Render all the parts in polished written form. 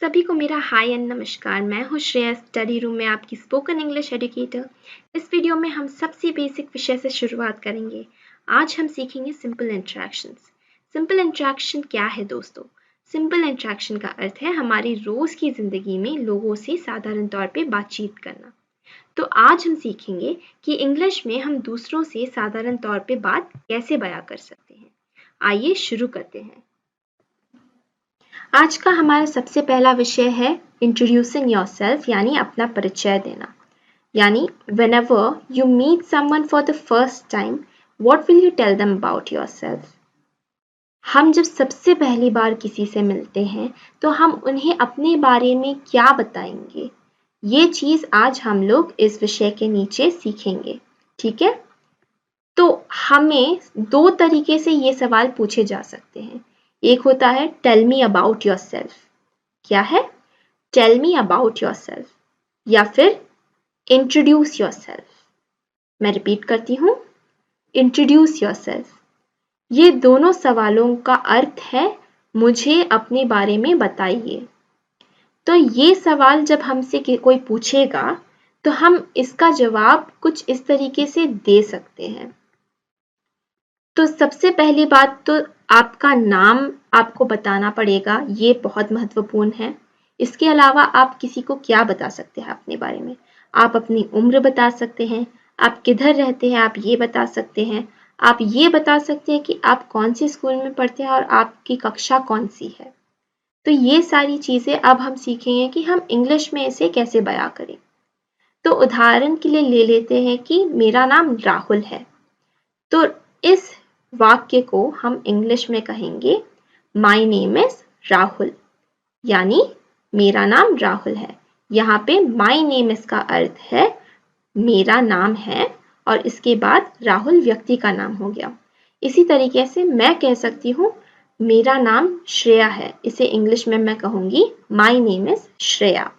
सभी को मेरा हाय एंड नमस्कार। मैं हूँ श्रेया, स्टडी रूम में आपकी स्पोकन इंग्लिश एजुकेटर। इस वीडियो में हम सबसे बेसिक विषय से शुरुआत करेंगे। आज हम सीखेंगे सिंपल इंट्रैक्शंस। सिंपल इंट्रैक्शन क्या है दोस्तों? सिंपल इंट्रैक्शन का अर्थ है हमारी रोज की जिंदगी में लोगों से साधारण तौर पे बातचीत करना। तो आज हम सीखेंगे कि इंग्लिश में हम दूसरों से साधारण तौर पे बात कैसे बयां कर सकते हैं। आइए शुरू करते हैं। आज का हमारा सबसे पहला विषय है इंट्रोड्यूसिंग योरसेल्फ, यानी अपना परिचय देना। यानी whenever you meet someone for the first time, what will you tell them about yourself? हम जब सबसे पहली बार किसी से मिलते हैं तो हम उन्हें अपने बारे में क्या बताएंगे, ये चीज आज हम लोग इस विषय के नीचे सीखेंगे। ठीक है, तो हमें दो तरीके से ये सवाल पूछे जा सकते हैं। एक होता है टेल मी अबाउट योरसेल्फ। क्या है? Tell me about yourself. या फिर इंट्रोड्यूस योरसेल्फ। मैं रिपीट करती हूँ, इंट्रोड्यूस योरसेल्फ। ये दोनों सवालों का अर्थ है मुझे अपने बारे में बताइए। तो ये सवाल जब हमसे कोई पूछेगा तो हम इसका जवाब कुछ इस तरीके से दे सकते हैं। तो सबसे पहली बात तो आपका नाम आपको बताना पड़ेगा, ये बहुत महत्वपूर्ण है। इसके अलावा आप किसी को क्या बता सकते हैं अपने बारे में? आप अपनी उम्र बता सकते हैं, आप किधर रहते हैं आप ये बता सकते हैं, आप ये बता सकते हैं कि आप कौन सी स्कूल में पढ़ते हैं और आपकी कक्षा कौन सी है। तो ये सारी चीज़ें अब हम सीखेंगे कि हम इंग्लिश में इसे कैसे बयां करें। तो उदाहरण के लिए ले लेते हैं कि मेरा नाम राहुल है। तो इस वाक्य को हम इंग्लिश में कहेंगे माई नेम इज राहुल, यानी मेरा नाम राहुल है। यहाँ पे माई नेम इज का अर्थ है मेरा नाम है और इसके बाद राहुल व्यक्ति का नाम हो गया। इसी तरीके से मैं कह सकती हूँ मेरा नाम श्रेया है, इसे इंग्लिश में मैं कहूँगी माई नेम इज श्रेया।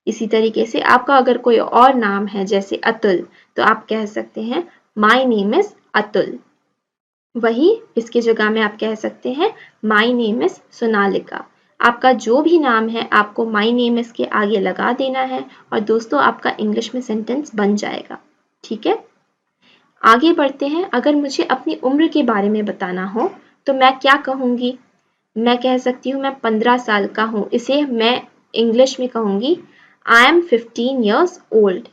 इसी तरीके से आपका अगर कोई और नाम है जैसे अतुल, तो आप कह सकते हैं माई नेम इज अतुल। वही इसकी जगह में आप कह सकते हैं माई नेम इज सोनालिका। आपका जो भी नाम है आपको माई नेम इज के आगे लगा देना है और दोस्तों आपका इंग्लिश में सेंटेंस बन जाएगा। ठीक है, आगे बढ़ते हैं। अगर मुझे अपनी उम्र के बारे में बताना हो तो मैं क्या कहूँगी? मैं कह सकती हूँ मैं 15 साल का हूँ। इसे मैं इंग्लिश में कहूँगी आई एम 15 years old।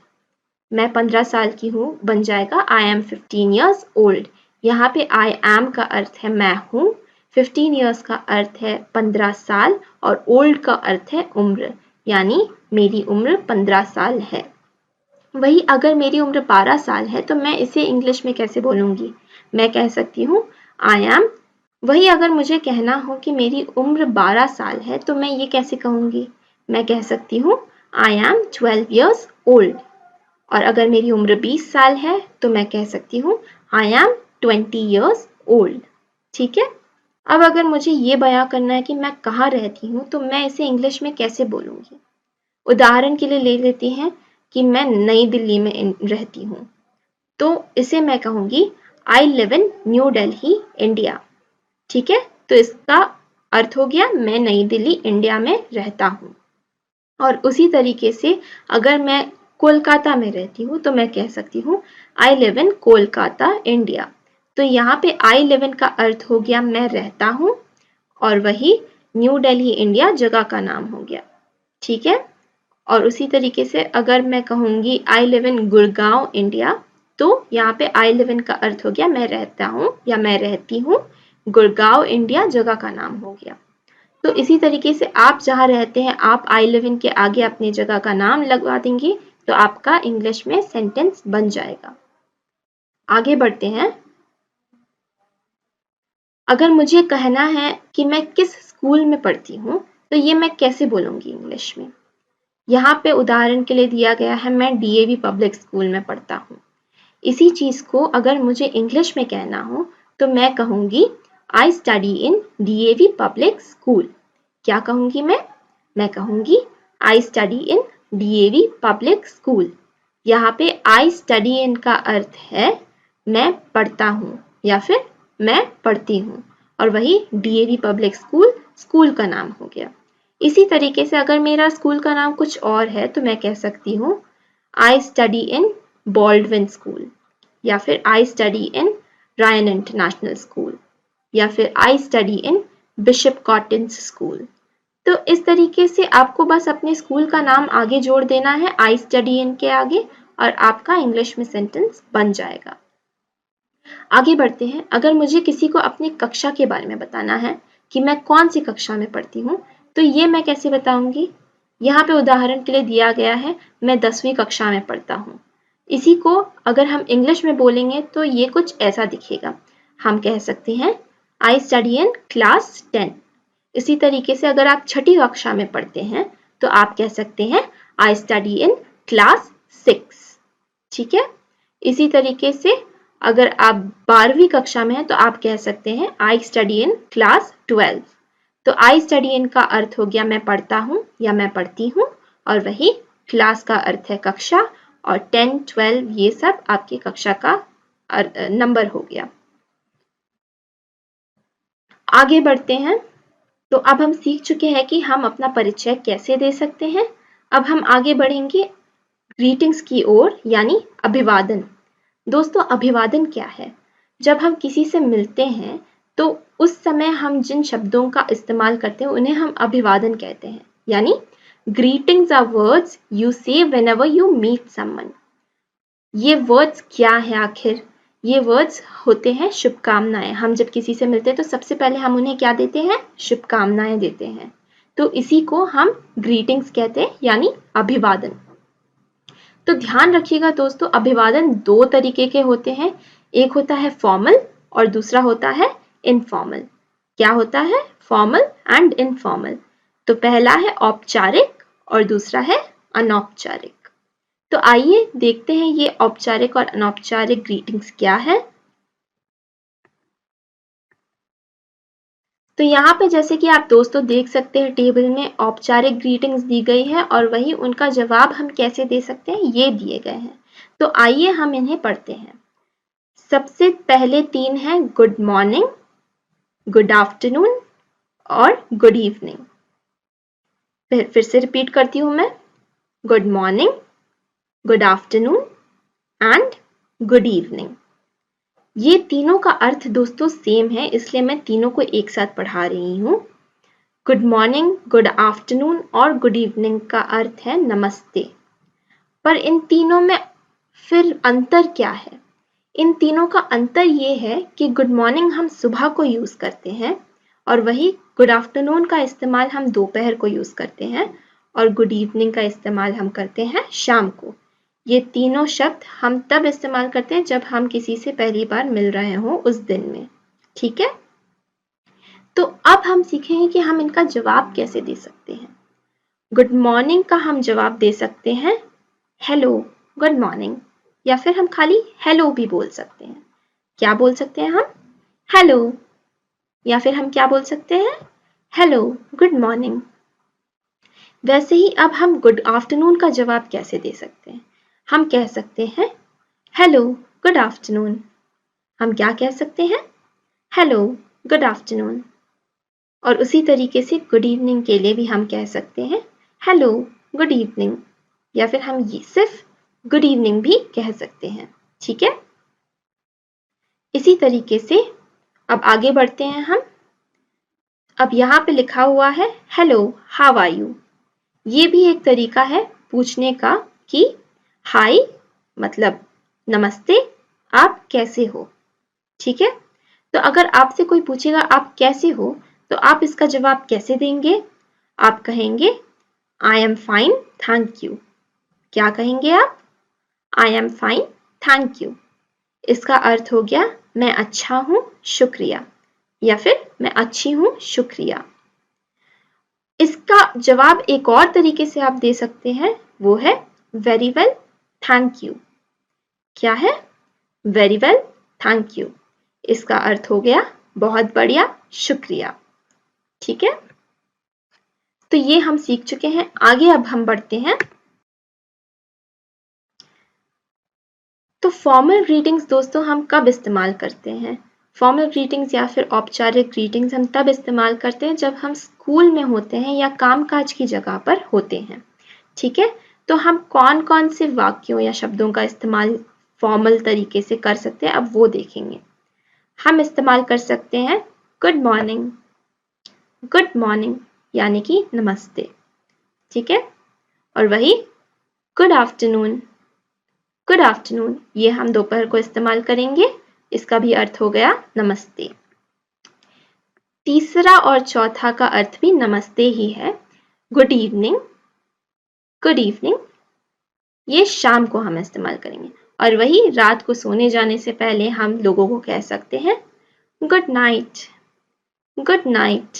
मैं 15 साल की हूँ बन जाएगा आई एम 15 years old। यहाँ पे आई एम का अर्थ है मैं हूँ, 15 years का अर्थ है 15 साल और ओल्ड का अर्थ है उम्र, यानी मेरी उम्र 15 साल है। वही अगर मेरी उम्र 12 साल है तो मैं इसे इंग्लिश में कैसे बोलूँगी? मैं कह सकती हूँ आई एम। वही अगर मुझे कहना हो कि मेरी उम्र 12 साल है तो मैं ये कैसे कहूँगी? मैं कह सकती हूँ आई एम 12 years old। और अगर मेरी उम्र 20 साल है तो मैं कह सकती हूँ आई एम 20 years old। ठीक है, अब अगर मुझे ये बयां करना है कि मैं कहाँ रहती हूँ तो मैं इसे इंग्लिश में कैसे बोलूँगी? उदाहरण के लिए ले लेते हैं कि मैं नई दिल्ली में रहती हूँ, तो इसे मैं कहूँगी I live in new Delhi India. ठीक है, तो इसका अर्थ हो गया मैं नई दिल्ली इंडिया में रहता हूँ। और उसी तरीके से अगर मैं कोलकाता में रहती हूँ तो मैं कह सकती हूँ I live in Kolkata India. तो यहाँ पे आई लिव इन का अर्थ हो गया मैं रहता हूँ और वही न्यू दिल्ली इंडिया जगह का नाम हो गया। ठीक है, और उसी तरीके से अगर मैं कहूँगी I live in Gurgaon India तो यहाँ पे आई लिव इन का अर्थ हो गया मैं रहता हूँ या मैं रहती हूँ गुड़गांव इंडिया जगह का नाम हो गया। तो इसी तरीके से आप जहाँ रहते हैं आप आई लिव इन के आगे अपनी जगह का नाम लगवा देंगे तो आपका इंग्लिश में सेंटेंस बन जाएगा। आगे बढ़ते हैं। अगर मुझे कहना है कि मैं किस स्कूल में पढ़ती हूँ तो ये मैं कैसे बोलूँगी इंग्लिश में? यहाँ पे उदाहरण के लिए दिया गया है मैं डीएवी पब्लिक स्कूल में पढ़ता हूँ। इसी चीज़ को अगर मुझे इंग्लिश में कहना हो तो मैं कहूँगी I study in DAV public school. क्या कहूँगी मैं कहूँगी I study in DAV public school. यहाँ पे आई स्टडी इन का अर्थ है मैं पढ़ता हूँ या फिर मैं पढ़ती हूँ और वही डीएवी पब्लिक स्कूल स्कूल का नाम हो गया। इसी तरीके से अगर मेरा स्कूल का नाम कुछ और है तो मैं कह सकती हूँ I study in Baldwin school, या फिर I study in Ryan international school, या फिर I study in bishop cottons school. तो इस तरीके से आपको बस अपने स्कूल का नाम आगे जोड़ देना है आई स्टडी इन के आगे, और आपका इंग्लिश में सेंटेंस बन जाएगा। आगे बढ़ते हैं। अगर मुझे किसी को अपनी कक्षा के बारे में बताना है कि मैं कौन सी कक्षा में पढ़ती हूँ, तो ये मैं कैसे बताऊंगी? यहाँ पे उदाहरण के लिए दिया गया है मैं 10वीं कक्षा में पढ़ता हूँ। इसी को अगर हम इंग्लिश में बोलेंगे तो ये कुछ ऐसा दिखेगा। हम कह सकते हैं आई स्टडी इन क्लास 10। इसी तरीके से अगर आप 6ठी कक्षा में पढ़ते हैं तो आप कह सकते हैं आई स्टडी इन क्लास 6। ठीक है। इसी तरीके से अगर आप 12वीं कक्षा में हैं तो आप कह सकते हैं आई स्टडी इन क्लास 12। तो आई स्टडी इन का अर्थ हो गया मैं पढ़ता हूँ या मैं पढ़ती हूँ, और वही क्लास का अर्थ है कक्षा, और 10, 12 ये सब आपकी कक्षा का नंबर हो गया। आगे बढ़ते हैं। तो अब हम सीख चुके हैं कि हम अपना परिचय कैसे दे सकते हैं। अब हम आगे बढ़ेंगे ग्रीटिंग्स की ओर, यानी अभिवादन। दोस्तों, अभिवादन क्या है? जब हम किसी से मिलते हैं तो उस समय हम जिन शब्दों का इस्तेमाल करते हैं उन्हें हम अभिवादन कहते हैं। यानी ग्रीटिंग्स आर वर्ड्स यू से व्हेनेवर यू मीट समवन। ये वर्ड्स क्या है आखिर? ये वर्ड्स होते हैं शुभकामनाएं। हम जब किसी से मिलते हैं तो सबसे पहले हम उन्हें क्या देते हैं? शुभकामनाएं देते हैं। तो इसी को हम ग्रीटिंग्स कहते हैं, यानी अभिवादन। तो ध्यान रखिएगा दोस्तों, अभिवादन 2 तरीके के होते हैं। एक होता है फॉर्मल और दूसरा होता है इनफॉर्मल। क्या होता है? Formal and informal. तो पहला है औपचारिक और दूसरा है अनौपचारिक। तो आइए देखते हैं ये औपचारिक और अनौपचारिक ग्रीटिंग्स क्या है। तो यहाँ पे जैसे कि आप दोस्तों देख सकते हैं टेबल में औपचारिक ग्रीटिंग्स दी गई है और वही उनका जवाब हम कैसे दे सकते हैं ये दिए गए हैं। तो आइए हम इन्हें पढ़ते हैं। सबसे पहले 3 हैं गुड मॉर्निंग, गुड आफ्टरनून और गुड इवनिंग। फिर से रिपीट करती हूँ मैं, good morning, good afternoon and good evening. ये तीनों का अर्थ दोस्तों सेम है, इसलिए मैं तीनों को एक साथ पढ़ा रही हूँ। गुड मॉर्निंग, गुड आफ्टरनून और गुड इवनिंग का अर्थ है नमस्ते। पर इन तीनों में फिर अंतर क्या है? इन तीनों का अंतर ये है कि गुड मॉर्निंग हम सुबह को यूज करते हैं और वही गुड आफ्टरनून का इस्तेमाल हम दोपहर को यूज करते हैं और गुड इवनिंग का इस्तेमाल हम करते हैं शाम को। ये तीनों शब्द हम तब इस्तेमाल करते हैं जब हम किसी से पहली बार मिल रहे हों उस दिन में। ठीक है। तो अब हम सीखेंगे कि हम इनका जवाब कैसे दे सकते हैं। गुड मॉर्निंग का हम जवाब दे सकते हैं हेलो, गुड मॉर्निंग, या फिर हम खाली हेलो भी बोल सकते हैं। क्या बोल सकते हैं हम? हेलो। या फिर हम क्या बोल सकते हैं? Hello, good morning. वैसे ही अब हम गुड आफ्टरनून का जवाब कैसे दे सकते हैं? हम कह सकते हैं हेलो, गुड आफ्टरनून। हम क्या कह सकते हैं? Hello, good afternoon. और उसी तरीके से गुड इवनिंग के लिए भी हम कह सकते हैं हेलो, गुड इवनिंग, या फिर हम ये सिर्फ गुड इवनिंग भी कह सकते हैं। ठीक है। इसी तरीके से अब आगे बढ़ते हैं हम। अब यहाँ पे लिखा हुआ है हेलो, हाउ आर यू। ये भी एक तरीका है पूछने का कि हाय मतलब नमस्ते, आप कैसे हो। ठीक है। तो अगर आपसे कोई पूछेगा आप कैसे हो तो आप इसका जवाब कैसे देंगे? आप कहेंगे I am fine, thank you. क्या कहेंगे आप? I am fine, thank you. इसका अर्थ हो गया मैं अच्छा हूं, शुक्रिया, या फिर मैं अच्छी हूं, शुक्रिया। इसका जवाब एक और तरीके से आप दे सकते हैं, वो है वेरी वेल, थैंक यू। क्या है? Very well, thank you. इसका अर्थ हो गया बहुत बढ़िया, शुक्रिया। ठीक है। तो ये हम सीख चुके हैं। आगे अब हम बढ़ते हैं। तो फॉर्मल ग्रीटिंग्स दोस्तों हम कब इस्तेमाल करते हैं? फॉर्मल ग्रीटिंग्स या फिर औपचारिक ग्रीटिंग्स हम तब इस्तेमाल करते हैं जब हम स्कूल में होते हैं या कामकाज की जगह पर होते हैं। ठीक है, तो हम कौन कौन से वाक्यों या शब्दों का इस्तेमाल फॉर्मल तरीके से कर सकते हैं अब वो देखेंगे। हम इस्तेमाल कर सकते हैं गुड मॉर्निंग यानी कि नमस्ते। ठीक है, और वही गुड आफ्टरनून ये हम दोपहर को इस्तेमाल करेंगे, इसका भी अर्थ हो गया नमस्ते। तीसरा और चौथा का अर्थ भी नमस्ते ही है। गुड इवनिंग ये शाम को हम इस्तेमाल करेंगे, और वही रात को सोने जाने से पहले हम लोगों को कह सकते हैं गुड नाइट।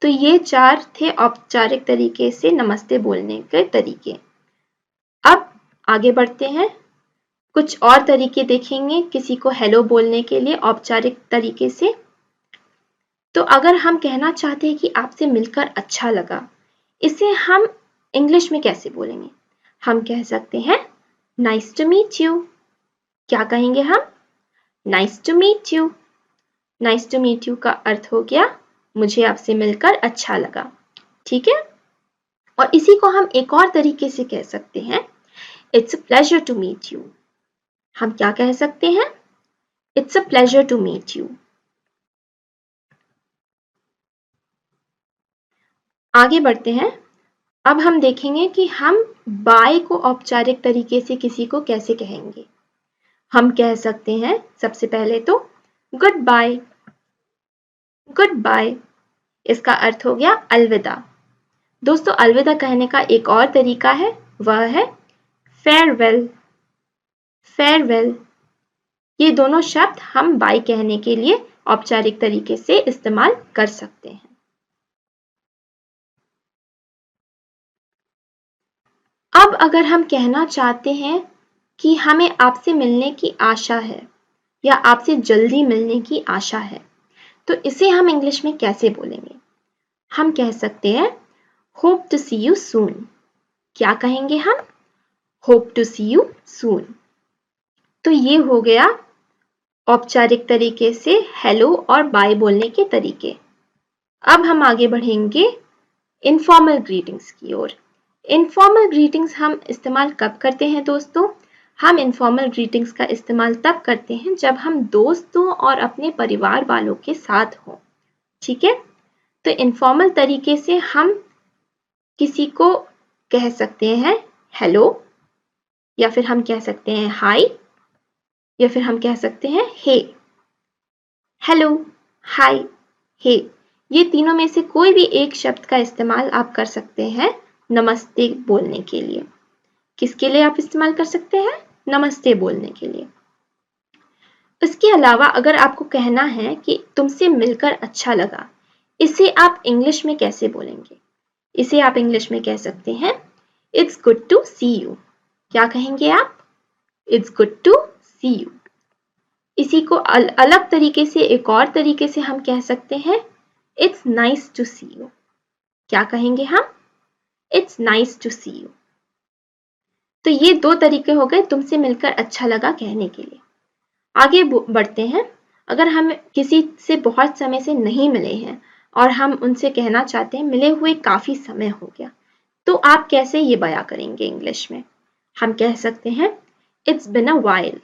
तो ये 4 थे औपचारिक तरीके से नमस्ते बोलने के तरीके। अब आगे बढ़ते हैं, कुछ और तरीके देखेंगे किसी को हेलो बोलने के लिए औपचारिक तरीके से। तो अगर हम कहना चाहते हैं कि आपसे मिलकर अच्छा लगा, इसे हम इंग्लिश में कैसे बोलेंगे? हम कह सकते हैं नाइस टू मीट यू। क्या कहेंगे हम? नाइस टू मीट यू का अर्थ हो गया मुझे आपसे मिलकर अच्छा लगा। ठीक है, और इसी को हम एक और तरीके से कह सकते हैं, it's a pleasure to meet you. हम क्या कह सकते हैं? It's a pleasure to meet you. आगे बढ़ते हैं, अब हम देखेंगे कि हम बाय को औपचारिक तरीके से किसी को कैसे कहेंगे। हम कह सकते हैं सबसे पहले तो गुड बाय, इसका अर्थ हो गया अलविदा। दोस्तों, अलविदा कहने का एक और तरीका है, वह है फेयरवेल। ये दोनों शब्द हम बाय कहने के लिए औपचारिक तरीके से इस्तेमाल कर सकते हैं। अब अगर हम कहना चाहते हैं कि हमें आपसे मिलने की आशा है या आपसे जल्दी मिलने की आशा है, तो इसे हम इंग्लिश में कैसे बोलेंगे? हम कह सकते हैं hope to see you soon. क्या कहेंगे हम? Hope to see you soon. तो ये हो गया औपचारिक तरीके से हेलो और बाय बोलने के तरीके। अब हम आगे बढ़ेंगे इनफॉर्मल ग्रीटिंग्स की ओर। इनफॉर्मल ग्रीटिंग्स हम इस्तेमाल कब करते हैं दोस्तों? हम इनफॉर्मल ग्रीटिंग्स का इस्तेमाल तब करते हैं जब हम दोस्तों और अपने परिवार वालों के साथ हों। ठीक है, तो इनफॉर्मल तरीके से हम किसी को कह सकते हैं हेलो, या फिर हम कह सकते हैं हाय, या फिर हम कह सकते हैं हे। हेलो, हाय, हे, ये तीनों में से कोई भी एक शब्द का इस्तेमाल आप कर सकते हैं नमस्ते बोलने के लिए। किसके लिए आप इस्तेमाल कर सकते हैं? नमस्ते बोलने के लिए। इसके अलावा अगर आपको कहना है कि तुमसे मिलकर अच्छा लगा, इसे आप इंग्लिश में कैसे बोलेंगे? इसे आप इंग्लिश में कह सकते हैं it's good to see you. क्या कहेंगे आप? It's good to see you. इसी को अलग तरीके से, एक और तरीके से हम कह सकते हैं it's nice to see you. क्या कहेंगे हम? It's nice to see you. तो ये 2 तरीके हो गए तुमसे मिलकर अच्छा लगा कहने के लिए। आगे बढ़ते हैं, अगर हम किसी से बहुत समय से नहीं मिले हैं और हम उनसे कहना चाहते हैं मिले हुए काफी समय हो गया, तो आप कैसे ये बयां करेंगे इंग्लिश में? हम कह सकते हैं इट्स बिन अ वाइल।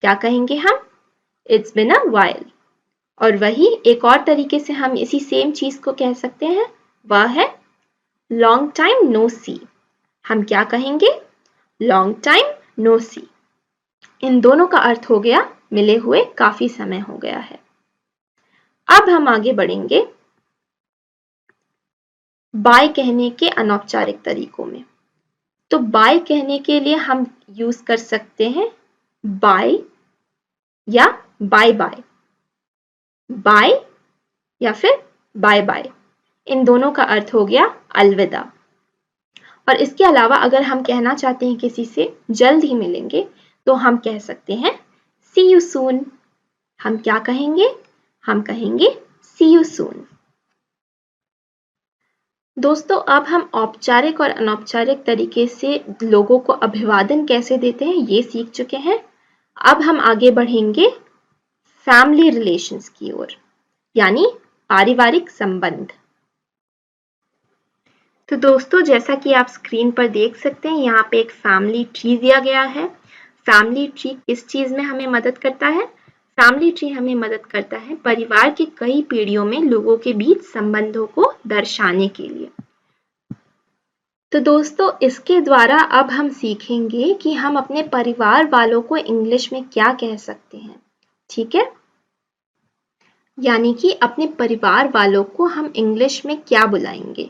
क्या कहेंगे हम? It's been a while. और वही एक और तरीके से हम इसी सेम चीज को कह सकते हैं, वह है लॉन्ग टाइम नो सी। हम क्या कहेंगे? लॉन्ग टाइम नो सी। इन दोनों का अर्थ हो गया मिले हुए काफी समय हो गया है। अब हम आगे बढ़ेंगे बाय कहने के अनौपचारिक तरीकों में। तो बाय कहने के लिए हम यूज कर सकते हैं बाय या बाय बाय, बाय या फिर बाय बाय। इन दोनों का अर्थ हो गया अलविदा। और इसके अलावा अगर हम कहना चाहते हैं किसी से जल्द ही मिलेंगे, तो हम कह सकते हैं सी यू सून। हम क्या कहेंगे? हम कहेंगे सी यू सून। दोस्तों, अब हम औपचारिक और अनौपचारिक तरीके से लोगों को अभिवादन कैसे देते हैं ये सीख चुके हैं। अब हम आगे बढ़ेंगे फैमिली रिलेशंस की ओर, यानी पारिवारिक संबंध। तो दोस्तों, जैसा कि आप स्क्रीन पर देख सकते हैं, यहाँ पे एक फैमिली ट्री दिया गया है। फैमिली ट्री किस चीज में हमें मदद करता है? फैमिली ट्री हमें मदद करता है परिवार की कई पीढ़ियों में लोगों के बीच संबंधों को दर्शाने के लिए। तो दोस्तों, इसके द्वारा अब हम सीखेंगे कि हम अपने परिवार वालों को इंग्लिश में क्या कह सकते हैं। ठीक है, यानी कि अपने परिवार वालों को हम इंग्लिश में क्या बुलाएंगे।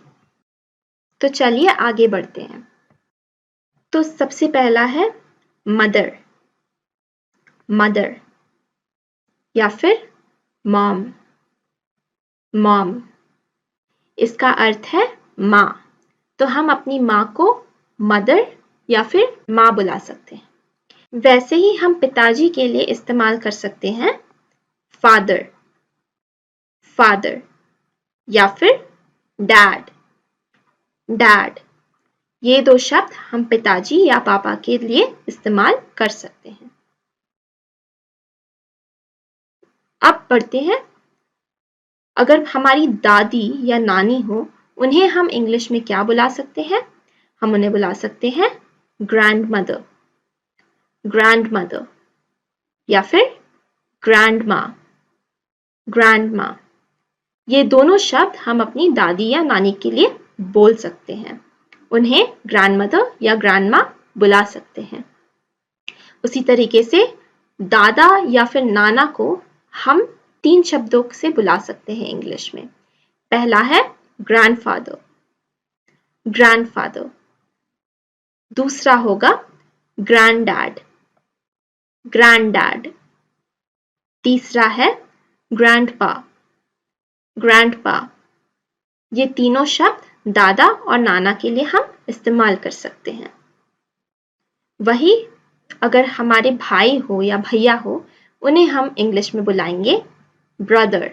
तो चलिए आगे बढ़ते हैं। तो सबसे पहला है मदर, मदर या फिर मॉम, मॉम। इसका अर्थ है माँ। तो हम अपनी माँ को मदर या फिर माँ बुला सकते हैं। वैसे ही हम पिताजी के लिए इस्तेमाल कर सकते हैं फादर, फादर या फिर डैड, डैड। ये दो शब्द हम पिताजी या पापा के लिए इस्तेमाल कर सकते हैं। अब बढ़ते हैं, अगर हमारी दादी या नानी हो, उन्हें हम इंग्लिश में क्या बुला सकते हैं? हम उन्हें बुला सकते हैं ग्रैंड मदर, ग्रैंड मदर या फिर ग्रैंड माँ, ग्रैंड माँ। ये दोनों शब्द हम अपनी दादी या नानी के लिए बोल सकते हैं। उन्हें ग्रैंड मदर या ग्रैंड माँ बुला सकते हैं। उसी तरीके से दादा या फिर नाना को हम 3 शब्दों से बुला सकते हैं इंग्लिश में। पहला है ग्रैंडफादर, ग्रैंडफादर। दूसरा होगा ग्रैंडडैड, ग्रैंडडैड। तीसरा है ग्रैंडपा, ग्रैंडपा। ये तीनों शब्द दादा और नाना के लिए हम इस्तेमाल कर सकते हैं। वही अगर हमारे भाई हो या भैया हो, उन्हें हम इंग्लिश में बुलाएंगे ब्रदर,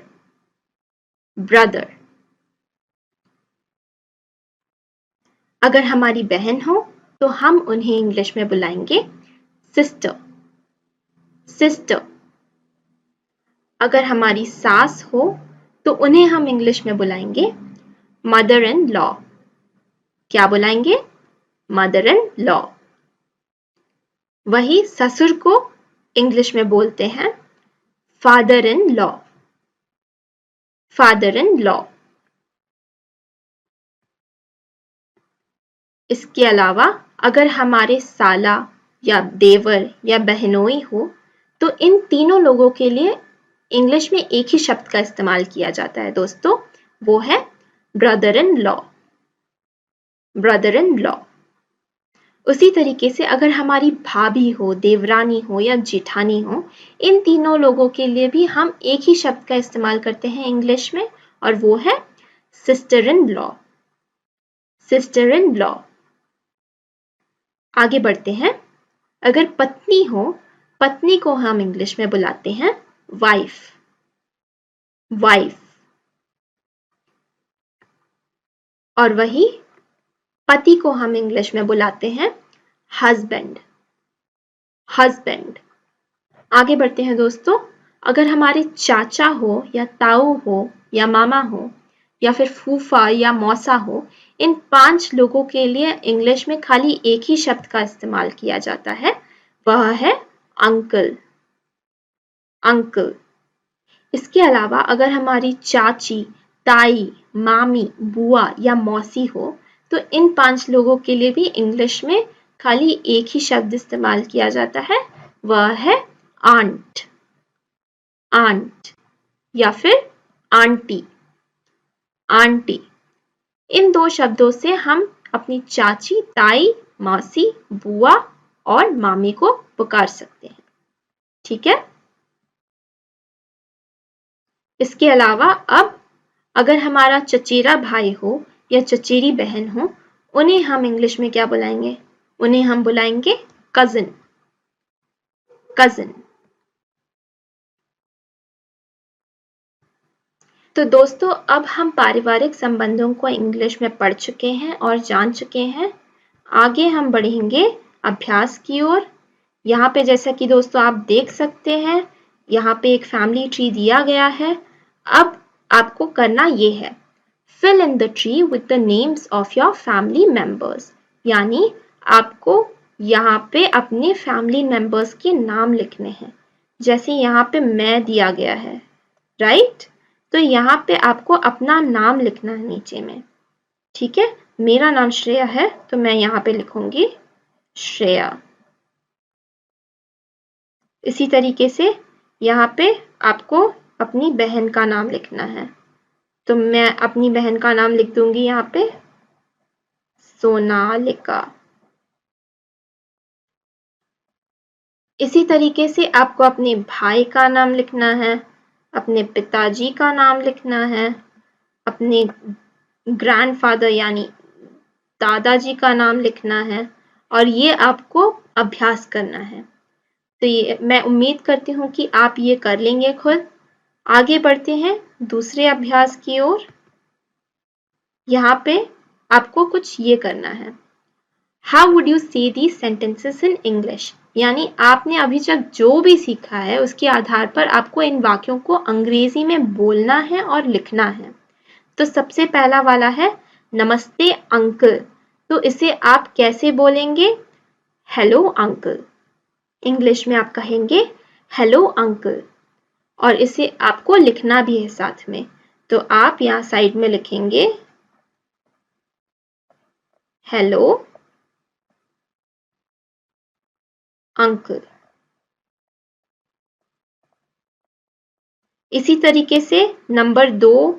ब्रदर। अगर हमारी बहन हो तो हम उन्हें इंग्लिश में बुलाएंगे सिस्टर, सिस्टर। अगर हमारी सास हो तो उन्हें हम इंग्लिश में बुलाएंगे मदर इन लॉ। क्या बुलाएंगे? Mother in law. वही ससुर को इंग्लिश में बोलते हैं father in law, father in law. इसके अलावा अगर हमारे साला या देवर या बहनोई हो तो इन तीनों लोगों के लिए इंग्लिश में एक ही शब्द का इस्तेमाल किया जाता है दोस्तों, वो है brother in law, brother in law. उसी तरीके से अगर हमारी भाभी हो, देवरानी हो या जेठानी हो, इन तीनों लोगों के लिए भी हम एक ही शब्द का इस्तेमाल करते हैं इंग्लिश में, और वो है sister in law, sister in law. आगे बढ़ते हैं। अगर पत्नी हो, पत्नी को हम इंग्लिश में बुलाते हैं वाइफ, वाइफ। और वही पति को हम इंग्लिश में बुलाते हैं हस्बैंड, हस्बैंड। आगे बढ़ते हैं दोस्तों। अगर हमारे चाचा हो या ताऊ हो या मामा हो या फिर फूफा या मौसा हो, इन 5 लोगों के लिए इंग्लिश में खाली एक ही शब्द का इस्तेमाल किया जाता है, वह है अंकल, अंकल। इसके अलावा अगर हमारी चाची, ताई, मामी, बुआ या मौसी हो तो इन 5 लोगों के लिए भी इंग्लिश में खाली एक ही शब्द इस्तेमाल किया जाता है, वह है आंट, आंट या फिर आंटी, आंटी। इन 2 शब्दों से हम अपनी चाची, ताई, मौसी, बुआ और मामी को पुकार सकते हैं। ठीक है। इसके अलावा अब अगर हमारा चचेरा भाई हो या चचेरी बहन हो, उन्हें हम इंग्लिश में क्या बुलाएंगे? उन्हें हम बुलाएंगे कजिन, कजिन। तो दोस्तों, अब हम पारिवारिक संबंधों को इंग्लिश में पढ़ चुके हैं और जान चुके हैं। आगे हम बढ़ेंगे अभ्यास की ओर। यहाँ पे जैसा कि दोस्तों आप देख सकते हैं यहाँ पे एक फैमिली ट्री दिया गया है। अब आपको करना ये है, fill in the tree with the names of your family members, यानी आपको यहाँ पे अपने फैमिली मेंबर्स के नाम लिखने हैं। जैसे यहाँ पे मैं दिया गया है, राइट? तो यहाँ पे आपको अपना नाम लिखना है नीचे में, ठीक है? मेरा नाम श्रेया है तो मैं यहाँ पे लिखूंगी श्रेया। इसी तरीके से यहाँ पे आपको अपनी बहन का नाम लिखना है, तो मैं अपनी बहन का नाम लिख दूंगी यहाँ पे सोनालिका। इसी तरीके से आपको अपने भाई का नाम लिखना है, अपने पिताजी का नाम लिखना है, अपने ग्रैंडफादर यानी दादाजी का नाम लिखना है, और ये आपको अभ्यास करना है। तो ये मैं उम्मीद करती हूँ कि आप ये कर लेंगे खुद। आगे बढ़ते हैं दूसरे अभ्यास की ओर। यहाँ पे आपको कुछ ये करना है, How would you say these sentences in English? यानी आपने अभी तक जो भी सीखा है उसके आधार पर आपको इन वाक्यों को अंग्रेजी में बोलना है और लिखना है। तो सबसे पहला वाला है नमस्ते अंकल, तो इसे आप कैसे बोलेंगे? Hello uncle. इंग्लिश में आप कहेंगे हेलो अंकल, और इसे आपको लिखना भी है साथ में। तो आप यहाँ साइड में लिखेंगे हेलो अंकल। इसी तरीके से नंबर 2,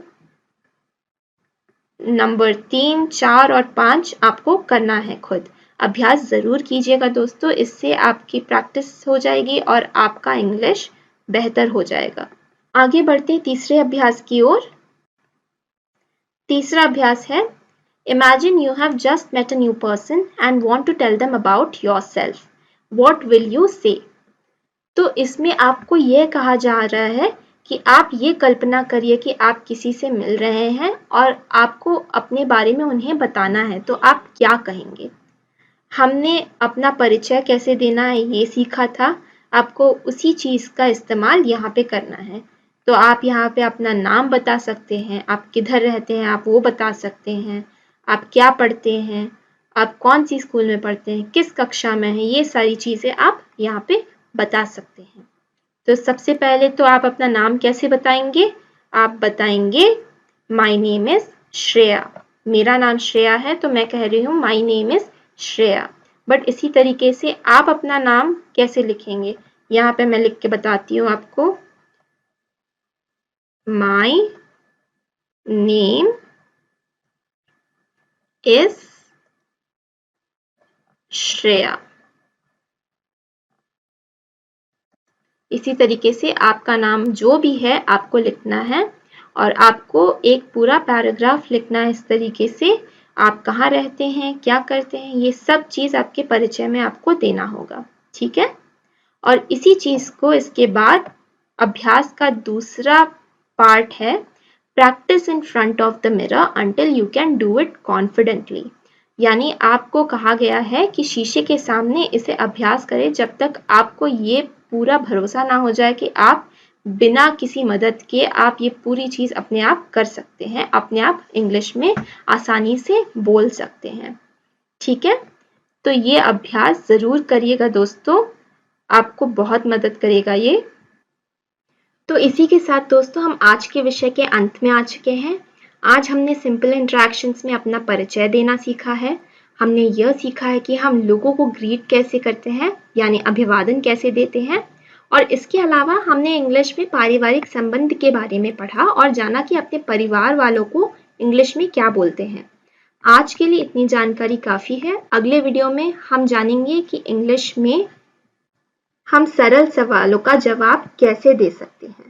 नंबर 3, 4 और 5 आपको करना है खुद। अभ्यास जरूर कीजिएगा दोस्तों, इससे आपकी प्रैक्टिस हो जाएगी और आपका इंग्लिश बेहतर हो जाएगा। आगे बढ़ते तीसरे अभ्यास की ओर। तीसरा अभ्यास है Imagine you have just met a new person and want to tell them about yourself. What will you say? तो इसमें आपको यह कहा जा रहा है कि आप ये कल्पना करिए कि आप किसी से मिल रहे हैं और आपको अपने बारे में उन्हें बताना है, तो आप क्या कहेंगे? हमने अपना परिचय कैसे देना है ये सीखा था, आपको उसी चीज़ का इस्तेमाल यहाँ पे करना है। तो आप यहाँ पे अपना नाम बता सकते हैं, आप किधर रहते हैं आप वो बता सकते हैं, आप क्या पढ़ते हैं, आप कौन सी स्कूल में पढ़ते हैं, किस कक्षा में हैं, ये सारी चीज़ें आप यहाँ पे बता सकते हैं। तो सबसे पहले तो आप अपना नाम कैसे बताएंगे? आप बताएंगे माई नेम इज श्रेया। मेरा नाम श्रेया है तो मैं कह रही हूँ my name is Shreya. But इसी तरीके से आप अपना नाम कैसे लिखेंगे? यहाँ पे मैं लिख के बताती हूँ आपको, माई नेम इज श्रेया। इसी तरीके से आपका नाम जो भी है आपको लिखना है और आपको एक पूरा पैराग्राफ लिखना है। इस तरीके से आप कहाँ रहते हैं, क्या करते हैं, ये सब चीज़ आपके परिचय में आपको देना होगा, ठीक है? और इसी चीज़ को इसके बाद अभ्यास का दूसरा पार्ट है practice in front of the mirror until you can do it confidently. यानी आपको कहा गया है कि शीशे के सामने इसे अभ्यास करें जब तक आपको ये पूरा भरोसा ना हो जाए कि आप बिना किसी मदद के आप ये पूरी चीज़ अपने आप कर सकते हैं, अपने आप इंग्लिश में आसानी से बोल सकते हैं, ठीक है? तो ये अभ्यास ज़रूर करिएगा दोस्तों, आपको बहुत मदद करेगा ये। तो इसी के साथ दोस्तों हम आज के विषय के अंत में आ चुके हैं। आज हमने सिंपल इंटरेक्शंस में अपना परिचय देना सीखा है। हमने यह सीखा है कि हम लोगों को ग्रीट कैसे करते हैं, यानी अभिवादन कैसे देते हैं, और इसके अलावा हमने इंग्लिश में पारिवारिक संबंध के बारे में पढ़ा और जाना कि अपने परिवार वालों को इंग्लिश में क्या बोलते हैं। आज के लिए इतनी जानकारी काफ़ी है। अगले वीडियो में हम जानेंगे कि इंग्लिश में हम सरल सवालों का जवाब कैसे दे सकते हैं।